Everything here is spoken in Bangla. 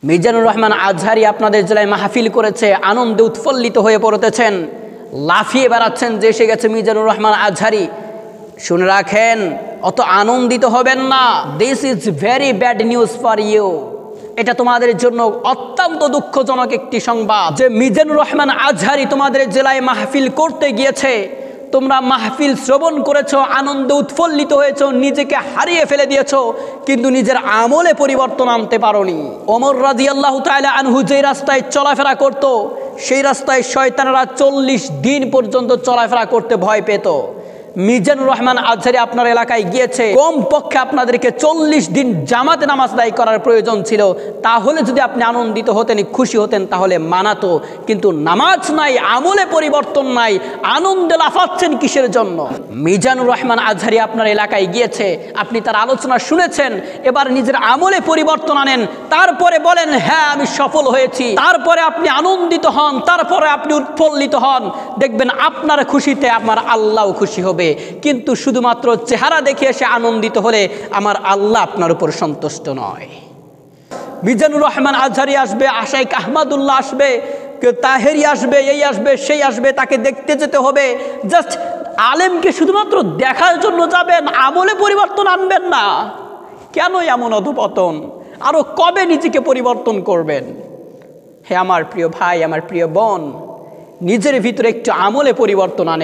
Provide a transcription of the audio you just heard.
মিজানুর রহমান আজহারি আপনাদের জেলায় মাহফিল করেছে, আনন্দে উৎফুল্লিত হয়ে পড়তেছেন, লাফিয়ে বেড়াচ্ছেন যে এসে গেছে মিজানুর রহমান আজহারি। শুনে রাখেন, অত আনন্দিত হবেন না। This is very bad news for you. এটা তোমাদের জন্য অত্যন্ত দুঃখজনক একটি সংবাদ যে মিজানুর রহমান আজহারি তোমাদের জেলায় মাহফিল করতে গিয়েছে। তোমরা মাহফিল শ্রবণ করেছো, আনন্দে উৎফুল্লিত হয়েছো, নিজেকে হারিয়ে ফেলে দিয়েছো, কিন্তু নিজের আমলে পরিবর্তন আনতে পারোনি। ওমর রাদিয়াল্লাহু তাআলা আনহু যে রাস্তায় চলাফেরা করত, সেই রাস্তায় শয়তানেরা 40 দিন পর্যন্ত চলাফেরা করতে ভয় পেত। মিজানুর রহমান আজহারি আপনার এলাকায় গিয়েছে, কম পক্ষে আপনাদেরকে 40 দিন জামাতে নামাজ আদায় করার প্রয়োজন ছিল। তাহলে যদি আপনি আনন্দিত হতেন, খুশি হতেন, তাহলে মানাতো। কিন্তু নামাজ নাই, আমলে পরিবর্তন নাই, আনন্দে লাফাচ্ছেন কিসের জন্য? মিজানুর রহমান আজহারি আপনার এলাকায় গিয়েছে, আপনি তার আলোচনা শুনেছেন, এবার নিজের আমলে পরিবর্তন আনেন, তারপরে বলেন হ্যাঁ আমি সফল হয়েছি, তারপরে আপনি আনন্দিত হন, তারপরে আপনি উৎফুল্লিত হন। দেখবেন আপনার খুশিতে আমার আল্লাহও খুশি হবে। কিন্তু শুধুমাত্র চেহারা দেখে এসে আনন্দিত হলে আমার আল্লাহ আপনার উপর সন্তুষ্ট নয়। মিজানুর রহমান আজহারি আসবে, আশাইক আহমদুল্লাহ আসবে, তাহেরি আসবে, এই আসবে, সেই আসবে, তাকে দেখতে যেতে হবে। জাস্ট আলেমকে শুধুমাত্র দেখার জন্য যাবেন, আমলে পরিবর্তন আনবেন না। কেন এমন অধপতন? আরো কবে নিজেকে পরিবর্তন করবেন? হে আমার প্রিয় ভাই, আমার প্রিয় বোন, নিজের ভিতরে একটু আমলে পরিবর্তন আনেন।